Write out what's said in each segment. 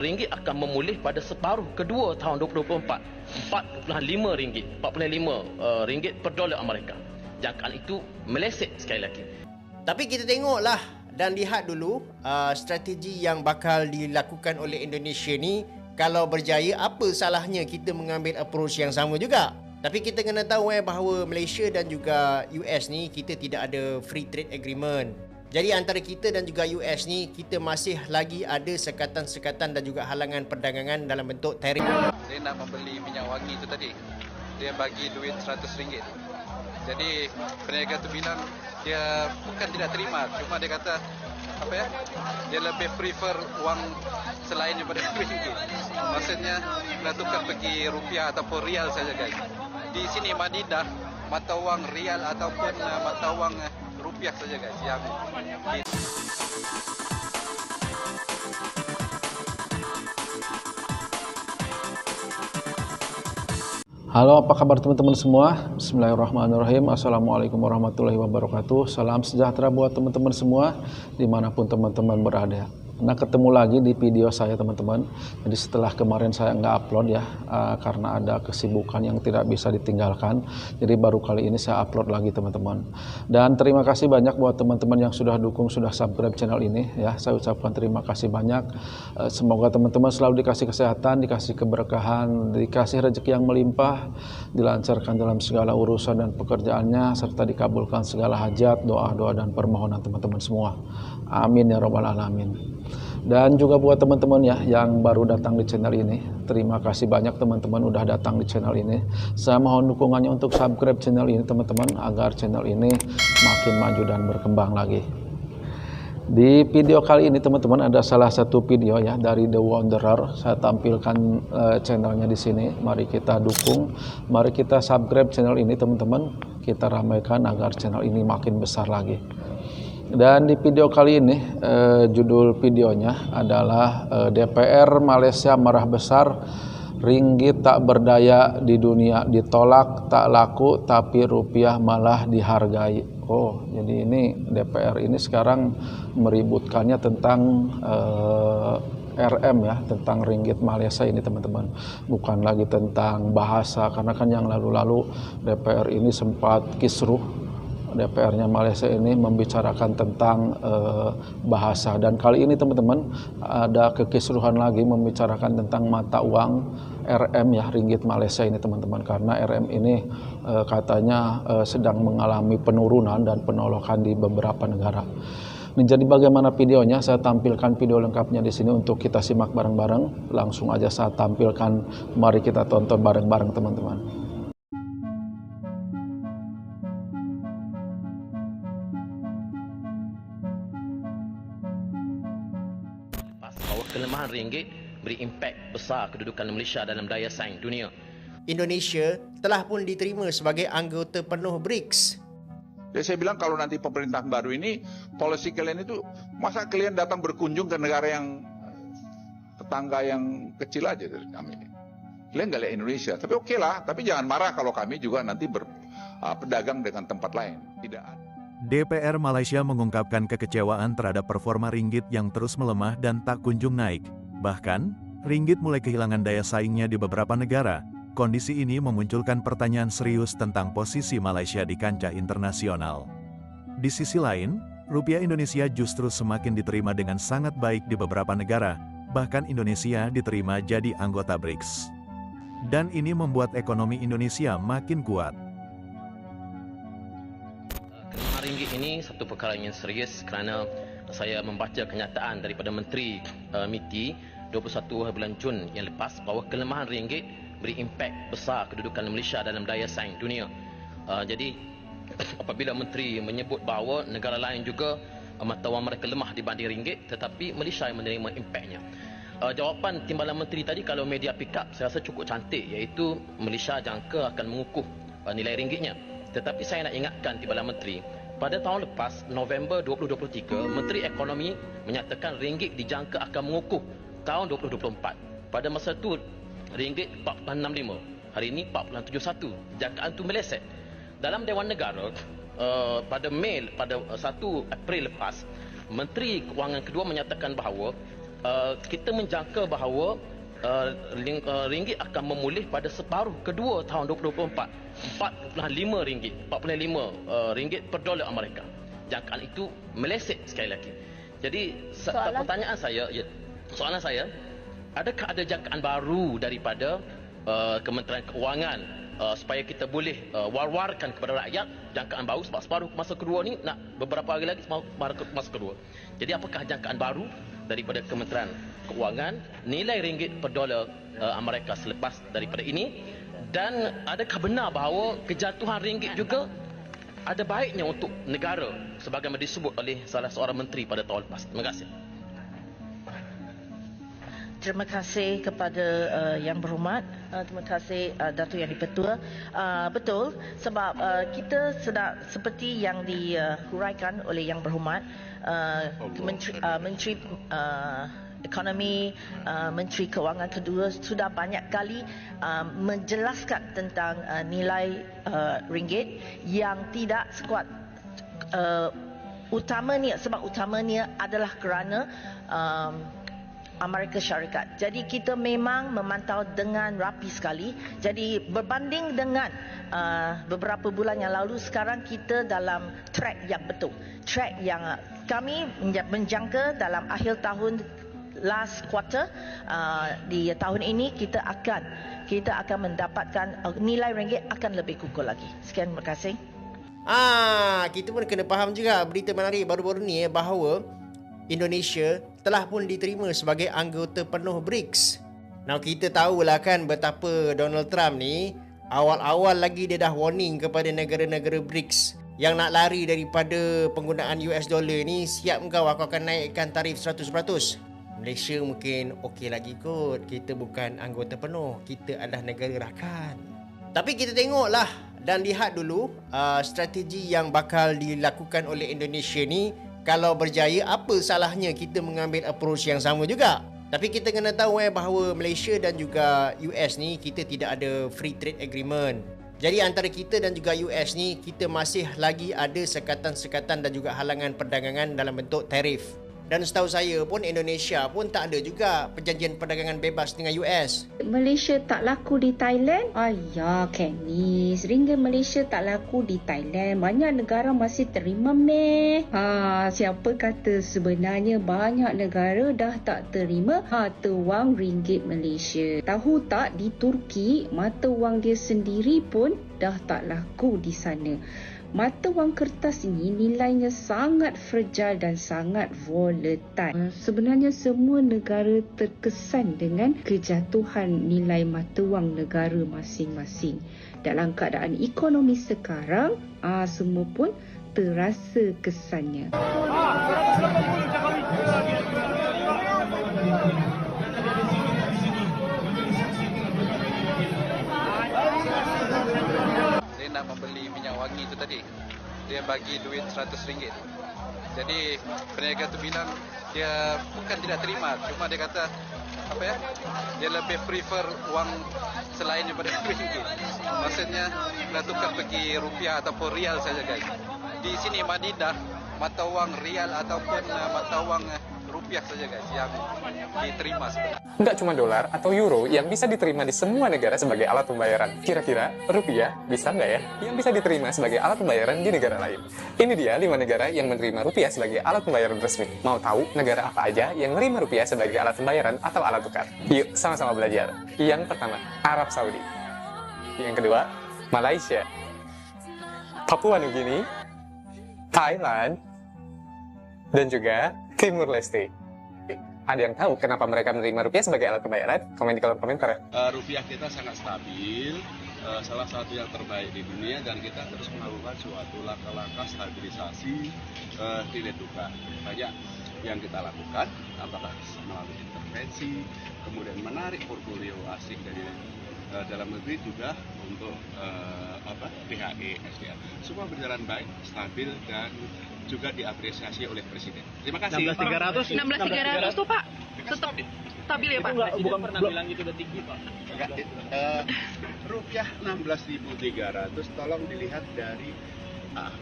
Ringgit akan memulih pada separuh kedua tahun 2024. RM4.5 ringgit per dolar Amerika. Jangkaan itu meleset sekali lagi. Tapi kita tengoklah dan lihat dulu strategi yang bakal dilakukan oleh Indonesia ni. Kalau berjaya, apa salahnya kita mengambil approach yang sama juga. Tapi kita kena tahu bahawa Malaysia dan juga US ni kita tidak ada free trade agreement. Jadi antara kita dan juga US ni, kita masih lagi ada sekatan-sekatan dan juga halangan perdagangan dalam bentuk tarif. Dia nak membeli minyak wangi tu tadi, dia bagi duit RM100. Jadi peniaga terminal dia bukan tidak terima, cuma dia kata dia lebih prefer wang selain daripada ringgit. Maksudnya nak tukar pergi rupiah ataupun rial saja guys. Di sini Madinah mata wang rial ataupun mata wang rupiah saja guys yang Halo, apa kabar teman-teman semua? Bismillahirrahmanirrahim. Assalamualaikum warahmatullahi wabarakatuh. Salam sejahtera buat teman-teman semua dimanapun teman-teman berada. Nah, ketemu lagi di video saya teman-teman. Jadi setelah kemarin saya nggak upload ya, karena ada kesibukan yang tidak bisa ditinggalkan. Jadi baru kali ini saya upload lagi teman-teman. Dan terima kasih banyak buat teman-teman yang sudah dukung, sudah subscribe channel ini ya. Saya ucapkan terima kasih banyak. Semoga teman-teman selalu dikasih kesehatan, dikasih keberkahan, dikasih rezeki yang melimpah, dilancarkan dalam segala urusan dan pekerjaannya, serta dikabulkan segala hajat, doa-doa dan permohonan teman-teman semua. Amin ya robbal alamin. Dan juga buat teman-teman ya yang baru datang di channel ini, terima kasih banyak teman-teman udah datang di channel ini. Saya mohon dukungannya untuk subscribe channel ini teman-teman, agar channel ini makin maju dan berkembang lagi. Di video kali ini teman-teman ada salah satu video ya dari The Wanderer. Saya tampilkan channelnya di sini. Mari kita dukung, mari kita subscribe channel ini teman-teman. Kita ramaikan agar channel ini makin besar lagi. Dan di video kali ini judul videonya adalah DPR Malaysia marah besar, ringgit tak berdaya di dunia, ditolak tak laku tapi rupiah malah dihargai. Oh, jadi ini DPR ini sekarang meributkannya tentang RM ya, tentang ringgit Malaysia ini teman-teman. Bukan lagi tentang bahasa, karena kan yang lalu-lalu DPR ini sempat kisruh. DPR-nya Malaysia ini membicarakan tentang bahasa, dan kali ini teman-teman ada kekisruhan lagi membicarakan tentang mata uang RM ya, ringgit Malaysia ini teman-teman, karena RM ini katanya sedang mengalami penurunan dan penolakan di beberapa negara. Nah, jadi bagaimana videonya? Saya tampilkan video lengkapnya di sini untuk kita simak bareng-bareng. Langsung aja saya tampilkan, mari kita tonton bareng-bareng teman-teman. Kelemahan ringgit beri impak besar kedudukan Malaysia dalam daya saing dunia. Indonesia telah pun diterima sebagai anggota penuh BRICS. Jadi saya bilang kalau nanti pemerintah baru ini, polisi kalian itu, masa kalian datang berkunjung ke negara yang tetangga yang kecil aja dari kami. Kalian nggak lihat Indonesia, tapi oke lah, tapi jangan marah kalau kami juga nanti berpedagang dengan tempat lain. Tidak ada. DPR Malaysia mengungkapkan kekecewaan terhadap performa ringgit yang terus melemah dan tak kunjung naik. Bahkan, ringgit mulai kehilangan daya saingnya di beberapa negara. Kondisi ini memunculkan pertanyaan serius tentang posisi Malaysia di kancah internasional. Di sisi lain, rupiah Indonesia justru semakin diterima dengan sangat baik di beberapa negara, bahkan Indonesia diterima jadi anggota BRICS. Dan ini membuat ekonomi Indonesia makin kuat. Ringgit ini satu perkara yang serius kerana saya membaca kenyataan daripada Menteri MITI 21 bulan Jun yang lepas bahawa kelemahan ringgit beri impak besar kedudukan Malaysia dalam daya saing dunia. Jadi apabila Menteri menyebut bahawa negara lain juga mata wang mereka lemah dibanding ringgit, tetapi Malaysia yang menerima impaknya. Jawapan Timbalan Menteri tadi kalau media pick up saya rasa cukup cantik, iaitu Malaysia jangka akan mengukuh nilai ringgitnya. Tetapi saya nak ingatkan Timbalan Menteri, pada tahun lepas, November 2023, Menteri Ekonomi menyatakan ringgit dijangka akan mengukuh tahun 2024. Pada masa itu, ringgit 4.65. Hari ini 4.71. Jangkaan itu meleset. Dalam Dewan Negara, pada 1 April lepas, Menteri Kewangan kedua menyatakan bahawa kita menjangka bahawa ringgit akan memulih pada separuh kedua tahun 2024. RM4.5 per dolar Amerika. Jangkaan itu meleset sekali lagi. Jadi soalan saya, adakah ada jangkaan baru daripada Kementerian Kewangan supaya kita boleh war-warkan kepada rakyat jangkaan baru, sebab separuh masa kedua ni nak beberapa hari lagi separuh masa kedua. Jadi apakah jangkaan baru daripada Kementerian Kewangan nilai ringgit per dolar Amerika selepas daripada ini, dan adakah benar bahawa kejatuhan ringgit juga ada baiknya untuk negara sebagaimana disebut oleh salah seorang menteri pada tahun lepas? Terima kasih. Terima kasih kepada Yang Berhormat. Terima kasih Datuk Yang di-Pertua. Betul, sebab kita sedang seperti yang dihuraikan oleh Yang Berhormat, Menteri Ekonomi, Menteri Kewangan kedua sudah banyak kali menjelaskan tentang nilai ringgit yang tidak sekuat sebab utamanya adalah kerana Amerika Syarikat. Jadi kita memang memantau dengan rapi sekali. Jadi berbanding dengan beberapa bulan yang lalu, sekarang kita dalam track yang betul. Track yang kami menjangka dalam akhir tahun last quarter di tahun ini kita akan mendapatkan nilai ringgit akan lebih kukuh lagi. Sekian, terima kasih. Kita pun kena faham juga berita menarik baru-baru ni bahawa Indonesia telah pun diterima sebagai anggota penuh BRICS. Now kita tahulah kan betapa Donald Trump ni awal-awal lagi dia dah warning kepada negara-negara BRICS yang nak lari daripada penggunaan US dollar ni, siap kau, aku akan naikkan tarif 100%. Malaysia mungkin okey lagi kot, kita bukan anggota penuh, kita adalah negara rakan. Tapi kita tengoklah dan lihat dulu strategi yang bakal dilakukan oleh Indonesia ni. Kalau berjaya, apa salahnya kita mengambil approach yang sama juga? Tapi kita kena tahu bahawa Malaysia dan juga US ni kita tidak ada free trade agreement. Jadi antara kita dan juga US ni kita masih lagi ada sekatan-sekatan dan juga halangan perdagangan dalam bentuk tarif. Dan setahu saya pun Indonesia pun tak ada juga perjanjian perdagangan bebas dengan US. Malaysia tak laku di Thailand? Ayah, Kennis, ringgit Malaysia tak laku di Thailand. Banyak negara masih terima meh. Siapa kata sebenarnya banyak negara dah tak terima mata wang ringgit Malaysia. Tahu tak, di Turki mata wang dia sendiri pun dah tak laku di sana. Mata wang kertas ini nilainya sangat fragile dan sangat volatile. Sebenarnya semua negara terkesan dengan kejatuhan nilai mata wang negara masing-masing. Dalam keadaan ekonomi sekarang, semua pun terasa kesannya. Nak membeli minyak wangi itu tadi, dia bagi duit RM100. Jadi peniaga tu bilang dia bukan tidak terima, cuma dia kata dia lebih prefer wang selain daripada ringgit. Maksudnya nak tukar pergi rupiah ataupun rial saja guys. Di sini Madinah mata wang rial ataupun mata wang rupiah saja guys yang diterima sebenarnya. Enggak cuma dolar atau euro yang bisa diterima di semua negara sebagai alat pembayaran. Kira-kira rupiah bisa nggak ya yang bisa diterima sebagai alat pembayaran di negara lain? Ini dia 5 negara yang menerima rupiah sebagai alat pembayaran resmi. Mau tahu negara apa aja yang menerima rupiah sebagai alat pembayaran atau alat tukar? Yuk sama-sama belajar. Yang pertama, Arab Saudi. Yang kedua, Malaysia, Papua Nugini, Thailand, dan juga Timur Leste. Ada yang tahu kenapa mereka menerima rupiah sebagai alat pembayaran? Komen di kolom komentar ya. Rupiah kita sangat stabil, salah satu yang terbaik di dunia, dan kita terus melakukan suatu langkah-langkah stabilisasi nilai tukar. Banyak yang kita lakukan, apakah melalui intervensi, kemudian menarik portfolio asing dari dalam negeri juga untuk PHE, SDR. Semua berjalan baik, stabil, dan juga diapresiasi oleh Presiden. Terima kasih. 16.300 tuh Pak, tetap stabil ya Pak? Bukan pernah bilang itu udah tinggi Pak. Rupiah 16.300, tolong dilihat dari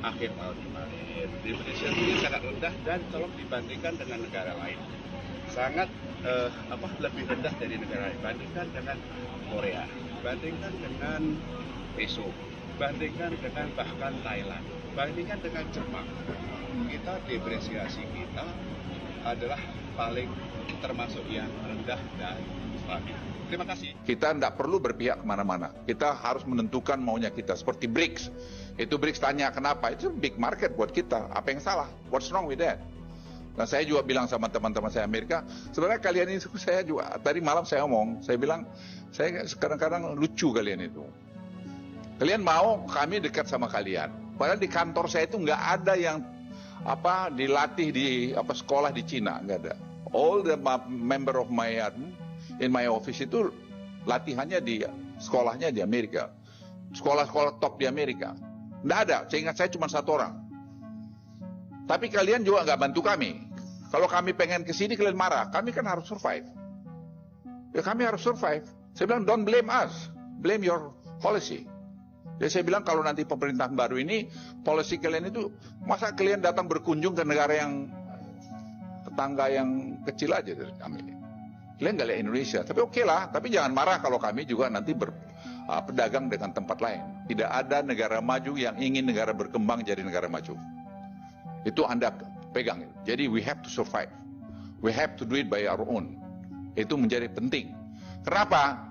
akhir tahun kemarin. Depresiasinya sangat rendah dan tolong dibandingkan dengan negara lain. Sangat lebih rendah dari negara lain. Bandingkan dengan Korea, bandingkan dengan peso, bandingkan dengan bahkan Thailand, bandingkan dengan Jepang. Kita depresiasi kita adalah paling termasuk yang rendah dan stabil. Terima kasih. Kita tidak perlu berpihak kemana-mana. Kita harus menentukan maunya kita. Seperti BRICS. Itu BRICS tanya kenapa. Itu big market buat kita. Apa yang salah? What's wrong with that? Nah, saya juga bilang sama teman-teman saya Amerika, sebenarnya kalian ini, saya juga, tadi malam saya ngomong, saya bilang, saya kadang-kadang lucu kalian itu. Kalian mau kami dekat sama kalian. Padahal di kantor saya itu nggak ada yang dilatih di sekolah di Cina, nggak ada. All the member of my in my office itu latihannya di sekolahnya di Amerika, sekolah-sekolah top di Amerika. Nggak ada, saya ingat saya cuma satu orang. Tapi kalian juga nggak bantu kami. Kalau kami pengen ke sini kalian marah, kami kan harus survive. Ya kami harus survive. Saya bilang don't blame us, blame your policy. Jadi saya bilang kalau nanti pemerintahan baru ini, policy kalian itu, masa kalian datang berkunjung ke negara yang tetangga yang kecil aja dari kami. Kalian nggak lihat Indonesia, tapi oke lah. Tapi jangan marah kalau kami juga nanti berpedagang dengan tempat lain. Tidak ada negara maju yang ingin negara berkembang jadi negara maju. Itu Anda pegang. Jadi we have to survive. We have to do it by our own. Itu menjadi penting. Kenapa?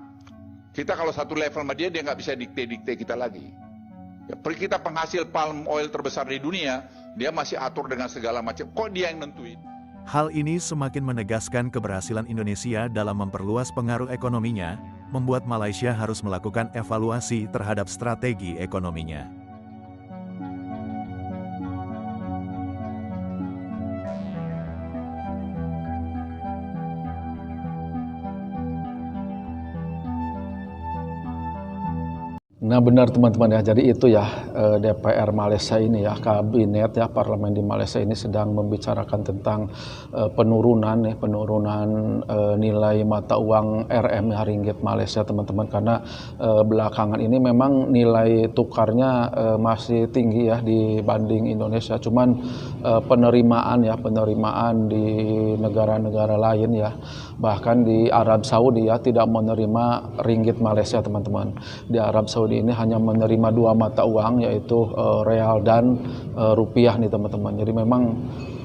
Kita kalau satu level sama dia nggak bisa dikte-dikte kita lagi. Ya, kita penghasil palm oil terbesar di dunia, dia masih atur dengan segala macam. Kok dia yang nentuin? Hal ini semakin menegaskan keberhasilan Indonesia dalam memperluas pengaruh ekonominya, membuat Malaysia harus melakukan evaluasi terhadap strategi ekonominya. Nah benar teman-teman ya, jadi itu ya DPR Malaysia ini ya, kabinet ya, parlemen di Malaysia ini sedang membicarakan tentang penurunan nilai mata uang RM ya, ringgit Malaysia teman-teman, karena belakangan ini memang nilai tukarnya masih tinggi ya dibanding Indonesia, cuman penerimaan di negara-negara lain ya, bahkan di Arab Saudi ya tidak menerima ringgit Malaysia teman-teman. Di Arab Saudi ini hanya menerima dua mata uang, yaitu real dan rupiah nih teman-teman. Jadi memang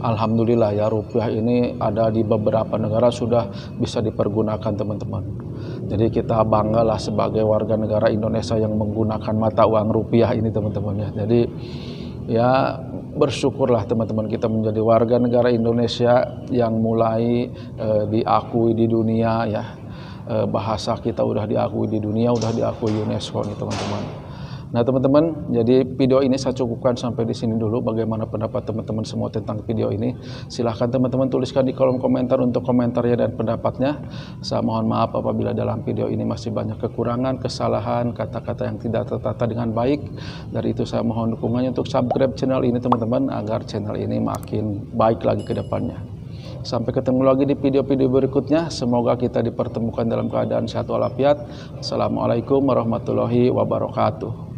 alhamdulillah ya, rupiah ini ada di beberapa negara sudah bisa dipergunakan teman-teman. Jadi kita banggalah sebagai warga negara Indonesia yang menggunakan mata uang rupiah ini teman-teman ya. Jadi ya bersyukurlah teman-teman kita menjadi warga negara Indonesia yang mulai diakui di dunia ya. Bahasa kita udah diakui di dunia, udah diakui UNESCO nih teman-teman. Nah teman-teman, jadi video ini saya cukupkan sampai di sini dulu. Bagaimana pendapat teman-teman semua tentang video ini? Silahkan teman-teman tuliskan di kolom komentar untuk komentarnya dan pendapatnya. Saya mohon maaf apabila dalam video ini masih banyak kekurangan, kesalahan, kata-kata yang tidak tertata dengan baik. Dari itu saya mohon dukungannya untuk subscribe channel ini teman-teman, agar channel ini makin baik lagi ke depannya. Sampai ketemu lagi di video-video berikutnya. Semoga kita dipertemukan dalam keadaan sehat walafiat. Assalamualaikum warahmatullahi wabarakatuh.